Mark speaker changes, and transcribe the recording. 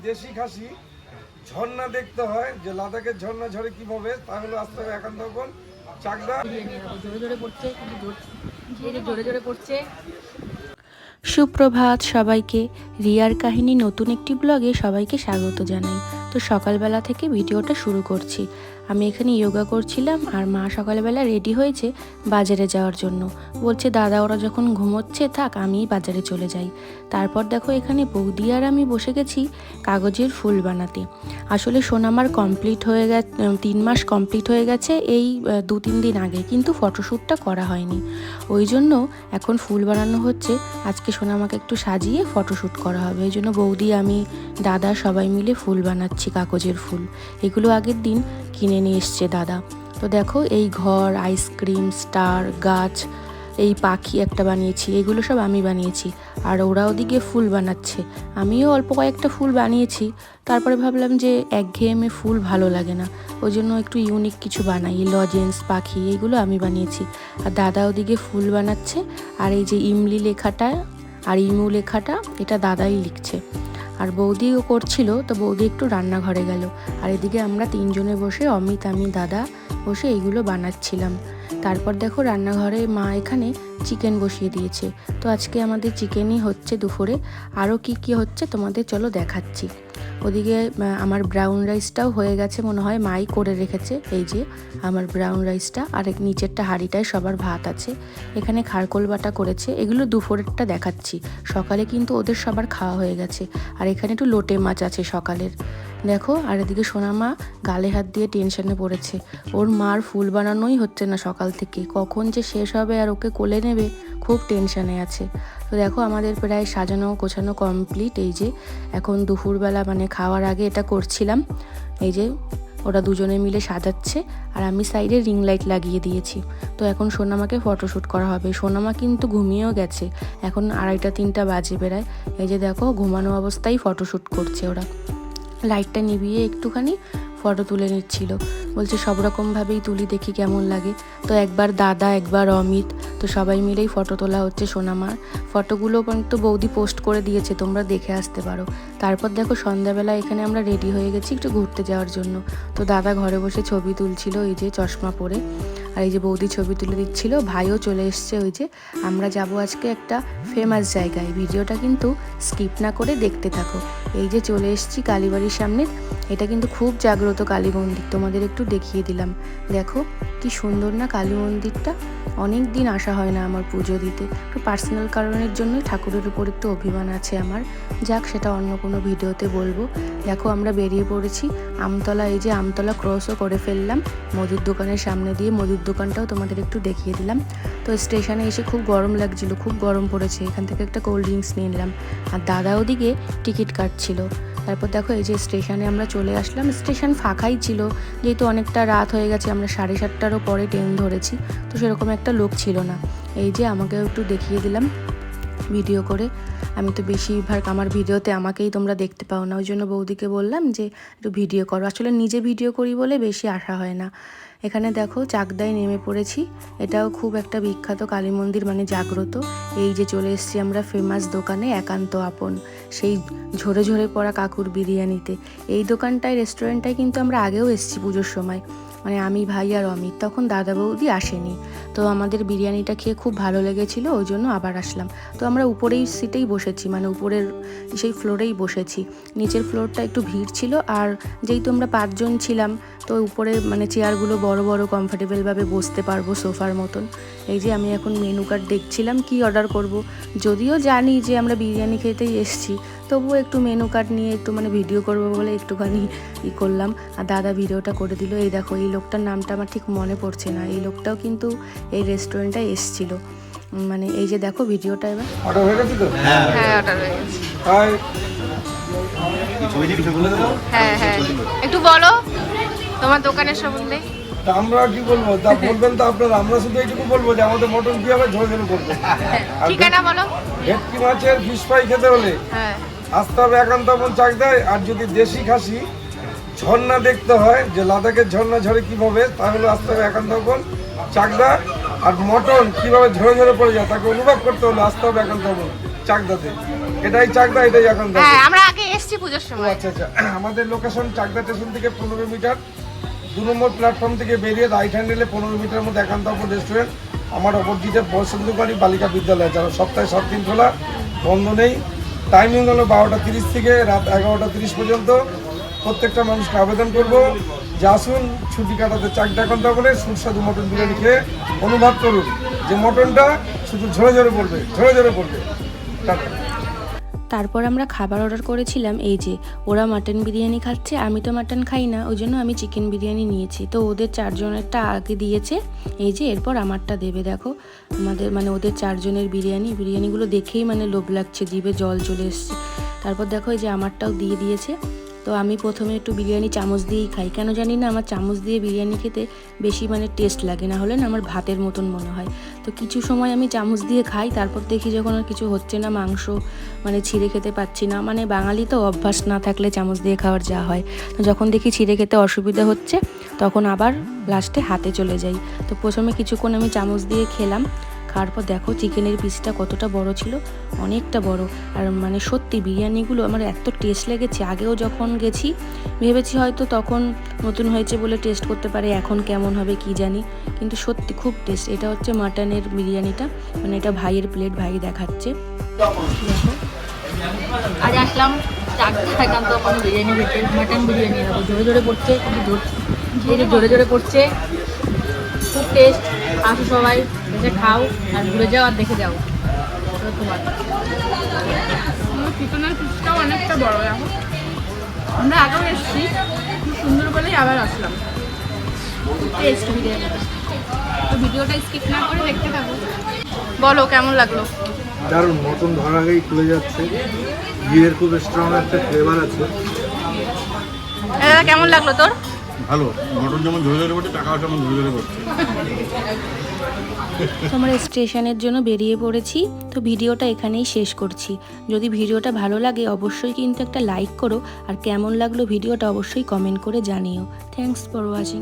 Speaker 1: দেশি খাসি ঝর্ণা দেখতে হয় যে লাদাখের ঝর্ণা ঝরে কিভাবে, তাহলে আসতে হবে একান্তপন চাকদা।
Speaker 2: জোরে জোরে পড়ছে, জোরে জোরে পড়ছে।
Speaker 3: সুপ্রভাত সবাইকে। রিয়ার কাহিনী নতুন একটি ব্লগে সবাইকে স্বাগত জানাই। তো সকালবেলা থেকে ভিডিওটা শুরু করছি। আমি এখানে যোগা করছিলাম আর মা সকালবেলা রেডি হয়েছে বাজারে যাওয়ার জন্য। বলছে দাদা ওরা যখন ঘুমোচ্ছে থাক, আমিই বাজারে চলে যাই। তারপর দেখো এখানে বৌদি আর আমি বসে গেছি কাগজের ফুল বানাতে। আসলে সোনামার কমপ্লিট হয়ে গেছে, 3 মাস কমপ্লিট হয়ে গেছে এই 2-3 দিন আগে, কিন্তু ফটোশ্যুটটা করা হয়নি। ওই জন্য এখন ফুল বানানো হচ্ছে। আজকে সোনামাকে একটু সাজিয়ে ফটোশ্যুট করা হবে, এই জন্য বৌদি আমি দাদা সবাই মিলে ফুল বানাচ্ছি, কাগজের ফুল। এগুলো আগের দিন কিনে নিয়ে এসছে দাদা। তো দেখো এই ঘর, আইসক্রিম, স্টার, গাছ, এই পাখি একটা বানিয়েছি, এগুলো সব আমি বানিয়েছি। আর ওরা ওদিকে ফুল বানাচ্ছে, আমিও অল্প কয়েকটা ফুল বানিয়েছি। তারপরে ভাবলাম যে একঘেয়েমে ফুল ভালো লাগে না, ওই জন্য একটু ইউনিক কিছু বানাই। লজেন্স, পাখি, এগুলো আমি বানিয়েছি। আর দাদা ওদিকে ফুল বানাচ্ছে। আর এই যে ইমলি লেখাটা আর ইমু লেখাটা, এটা দাদাই লিখছে। আর বৌদিও করছিল, তো বৌদি একটু রান্নাঘরে গেল। আর এদিকে আমরা 3 জনে বসে, অমিত, আমি, দাদা বসে এইগুলো বানাচ্ছিলাম। তারপর দেখো রান্নাঘরে মা এখানে চিকেন বসিয়ে দিয়েছে। তো আজকে আমাদের চিকেনই হচ্ছে দুপুরে। আরও কি হচ্ছে তোমাদের চলো দেখাচ্ছি। ওদিকে আমার ব্রাউন রাইসটাও হয়ে গেছে মনে হয়, মাই করে রেখেছে। এই যে আমার ব্রাউন রাইসটা, আর নিচেরটা হাঁড়িটায় সবার ভাত আছে। এখানে খারকোল বাটা করেছে, এগুলো দুপুরেরটা দেখাচ্ছি। সকালে কিন্তু ওদের সবার খাওয়া হয়ে গেছে। আর এখানে একটু লোটে মাছ আছে সকালের, দেখো। আর এদিকে সোনামা গালে হাত দিয়ে টেনশনে পড়েছে। ওর মার ফুল বানানোই হচ্ছে না সকাল থেকে, কখন যে শেষ হবে আর ওকে কোলে নেবে, খুব টেনশনে আছে। তো দেখো আমাদের প্রায় সাজানো গোছানো কমপ্লিট। এই যে এখন দুপুরবেলা মানে খাওয়ার আগে এটা করছিলাম। এই যে ওরা দুজনে মিলে সাজাচ্ছে, আর আমি সাইডে রিং লাইট লাগিয়ে দিয়েছি। তো এখন সোনামাকে ফটোশ্যুট করা হবে। সোনামা কিন্তু ঘুমিয়েও গেছে, এখন 2:30-3টা বাজে বেড়ায়। এই যে দেখো ঘুমানো অবস্থায় ফটোশ্যুট করছে ওরা। লাইটটা নিভিয়ে একটুখানি ফটো তুলে নিচ্ছিল, বলছে সব রকমভাবেই তুলি, দেখি কেমন লাগে। তো একবার দাদা, একবার অমিত, তো সবাই মিলেই ফটো তোলা হচ্ছে সোনামার। ফটোগুলো কিন্তু বৌদি পোস্ট করে দিয়েছে, তোমরা দেখে আসতে পারো। তারপর দেখো সন্ধ্যাবেলা এখানে আমরা রেডি হয়ে গেছি একটু ঘুরতে যাওয়ার জন্য। তো দাদা ঘরে বসে ছবি তুলছিল, এই যে চশমা পরে। আর এই যে বৌদি ছবি তুলে দিচ্ছিল, ভাইও চলে এসছে। ওই যে আমরা যাব আজকে একটা ফেমাস জায়গায়, ভিডিওটা কিন্তু স্কিপ না করে দেখতে থাকো। এই যে চলে এসেছি কালীবাড়ির সামনে, এটা কিন্তু খুব জাগ্রত কালী মন্দির, তোমাদের একটু দেখিয়ে দিলাম। দেখো কি সুন্দর না কালী মন্দিরটা। অনেক দিন আসা হয় না আমার পুজো দিতে, একটু পার্সোনাল কারণের জন্য ঠাকুরের উপর একটু অভিমান আছে আমার। যাক, সেটা অন্য কোনো ভিডিওতে বলবো। দেখো আমরা বেরিয়ে পড়েছি আমতলা। এই যে আমতলা ক্রসও করে ফেললাম, মুদির দোকানের সামনে দিয়ে। মুদির দোকানটাও তোমাদের একটু দেখিয়ে দিলাম। তো স্টেশনে এসে খুব গরম লাগছিল, খুব গরম পড়েছে। এখান থেকে একটা কোল্ড ড্রিঙ্কস নিয়ে নিলাম, আর দাদা ওদিকে টিকিট কাটছিল। তারপর দেখো এই যে স্টেশনে আমরা চলে আসলাম। স্টেশন ফাঁকাই ছিল, যেহেতু অনেকটা রাত হয়ে গেছে, আমরা 7:30টারও পরে ট্রেন ধরেছি, তো সেরকম একটা লোক ছিল না। এই যে আমাকেও একটু দেখিয়ে দিলাম ভিডিও করে। আমি তো বেশিরভাগ আমার ভিডিওতে আমাকেই তোমরা দেখতে পাও না, ওই জন্য বৌদিকে বললাম যে একটু ভিডিও করো। আসলে নিজে ভিডিও করি বলে বেশি আসা হয় না। এখানে দেখো চাকদায় নেমে পড়েছি, এটাও খুব একটা বিখ্যাত কালী মন্দির, মানে জাগ্রত। এই যে চলে এসেছি আমরা ফেমাস দোকানে, একান্ত আপন, সেই ঝরে ঝরে পড়া কাকুর বিরিয়ানিতে। এই দোকানটায়, রেস্টুরেন্টটায় কিন্তু আমরা আগেও এসেছি পুজোর সময়, মানে আমি, ভাই আর অমিত। তখন দাদা বৌদি আসেনি। তো আমাদের বিরিয়ানিটা খেয়ে খুব ভালো লেগেছিলো, ওই জন্য আবার আসলাম। তো আমরা উপরেই সিটেই বসেছি, মানে উপরের সেই ফ্লোরেই বসেছি। নিচের ফ্লোরটা একটু ভিড় ছিল, আর যেহেতু আমরা 5 জন ছিলাম, তো উপরে মানে চেয়ারগুলো বড় বড়, কমফোর্টেবলভাবে বসতে পারবো সোফার মতন। এই যে আমি এখন মেনু কার্ড দেখছিলাম কি অর্ডার করব। যদিও জানি যে আমরা বিরিয়ানি খেতেই এসেছি, তবুও একটু মেনু কার্ড নিয়ে একটু মানে ভিডিও করবো বলে একটুখানি করলাম। আর দাদা ভিডিওটা করে দিল। এই দেখো এই লোকটার নামটা আমার ঠিক মনে পড়ছে না, এই লোকটাও কিন্তু এই রেস্টুরেন্টটায় এসেছিল। মানে এই যে দেখো ভিডিওটা এবার
Speaker 1: অর্ডার হয়ে গেছে তো?
Speaker 2: হ্যাঁ অর্ডার হয়ে গেছে। হ্যাঁ হ্যাঁ, একটু বলো তোমার দোকানের সম্বন্ধে।
Speaker 1: তা আমরা কি বলবো, তা বলবেন তো আপনারা। আমরা শুধু এইটুকু বলবো যে আমাদের মটন কি হবে, ঝোল ঝোল করবো।
Speaker 2: ঠিকানা বলো।
Speaker 1: ভেটকি মাছের ফিশ ফ্রাই খেতে হলে
Speaker 2: হ্যাঁ,
Speaker 1: আসতে হবে একান্তপন চাকদায়। আর যদি দেশি খাসি ঝর্ণা দেখতে হয় যে লাদাখের ঝর্ণা ঝরে কিভাবে, তাহলে আসতে হবে একান্তপন চাকদা। আর মটন কিভাবে ঝরে ঝরে পড়ে যায় তাকে অনুভব করতে হলে আসতে হবে একান্তপন চাকদাতে। এটাই চাকদা, এটাই একান্তপন।
Speaker 2: হ্যাঁ আমরা আগে এসেছি এসেছি পুজোর
Speaker 1: ও
Speaker 2: সময়।
Speaker 1: আচ্ছা আচ্ছা, আমাদের লোকেশন চাকদা স্টেশন থেকে 15 মিটার, 2 নম্বর প্ল্যাটফর্ম থেকে বেরিয়ে রাইট হ্যান্ড নিলে 15 মিটারের মধ্যে একান্ত রেস্টুরেন্ট। আমার অপরদিকে বসন্তবাড়ি বালিকা বিদ্যালয়, যারা সপ্তাহে 7 দিন খোলা, বন্ধ নেই। টাইমিং হলো 12:30 থেকে রাত 11:30 পর্যন্ত। প্রত্যেকটা মানুষকে আবেদন করব যে আসুন ছুটি কাটাতে চাকদা একান্ত করে সুস্বাদু মটন বিরিয়ানি খেয়ে অনুভব করুন যে মটনটা শুধু ঝরে ঝরে পড়বে, ঝরে ঝরে পড়বে। টাটা।
Speaker 3: তারপর আমরা খাবার অর্ডার করেছিলাম। এই যে ওরা মাটন বিরিয়ানি খাচ্ছে, আমি তো মাটন খাই না, ওই জন্য আমি চিকেন বিরিয়ানি নিয়েছি। তো ওদের 4 জনেরটা আগে দিয়েছে, এই যে এরপর আমারটা দেবে। দেখো আমাদের মানে ওদের 4 জনের বিরিয়ানিগুলো দেখেই মানে লোভ লাগছে, জিভে জল চলে এসছে। তারপর দেখো এই যে আমারটাও দিয়ে দিয়েছে। তো আমি প্রথমে একটু বিরিয়ানি চামচ দিয়েই খাই, কেন জানি না আমার চামচ দিয়ে বিরিয়ানি খেতে বেশি মানে টেস্ট লাগে, না হলে না আমার ভাতের মতন মনে হয়। তো কিছু সময় আমি চামচ দিয়ে খাই, তারপর দেখি যখন আর কিছু হচ্ছে না, মাংস মানে ছিঁড়ে খেতে পাচ্ছি না, মানে বাঙালি তো অভ্যাস না থাকলে চামচ দিয়ে খাওয়ার যা হয়। তো যখন দেখি ছিঁড়ে খেতে অসুবিধা হচ্ছে তখন আবার লাস্টে হাতে চলে যাই। তো প্রথমে কিছুক্ষণ আমি চামচ দিয়ে খেলাম, খাওয়ার পর দেখো চিকেনের পিসটা কতটা বড় ছিল, অনেকটা বড়। আর মানে সত্যি বিরিয়ানিগুলো আমার এত টেস্ট লেগেছে। আগেও যখন গেছি ভেবেছি হয়তো তখন নতুন হয়েছে বলে টেস্ট করতে পারে, এখন কেমন হবে কি জানি, কিন্তু সত্যি খুব টেস্ট। এটা হচ্ছে মাটনের বিরিয়ানিটা, মানে এটা ভাইয়ের প্লেট, ভাই দেখাচ্ছে।
Speaker 4: আজ আসলাম চাকদা একান্ত কোনো বিরিয়ানি খেতে, মাটন বিরিয়ানি খাবো। জোরে জোরে পড়ছে, কিন্তু জোরে জোরে পড়ছে, খুব টেস্ট। আসো সবাই, এসে খাও আর ঘুরে যাও আর দেখে যাও। এবার তোমার
Speaker 2: চিকেনের পিসটাও অনেকটা বড়। দেখো আমরা আগেও এসেছি, খুব সুন্দর বলেই আবার আসলাম।
Speaker 4: টেস্ট বিরিয়ানি।
Speaker 2: তো ভিডিওটা স্কিপ না করে দেখতে থাকো। বলো কেমন লাগলো?
Speaker 5: দারুণ, মটন ধরার আগেই খুলে যাচ্ছে, ঘিয়ের খুব স্ট্রং একটা ফ্লেভার আছে।
Speaker 2: দাদা কেমন লাগলো তোর?
Speaker 5: ভালো, মটন যেমন ঝরে ঝরে পড়ছে, টাকাও যেমন ঝরে ঝরে পড়ছে।
Speaker 3: তো আমরা স্টেশনের জন্য বেরিয়ে পড়েছি। তো ভিডিওটা এখানেই শেষ করছি। যদি ভিডিওটা ভালো লাগে অবশ্যই কিন্তু একটা লাইক করো, আর কেমন লাগলো ভিডিওটা অবশ্যই কমেন্ট করে জানিও। Thanks for watching.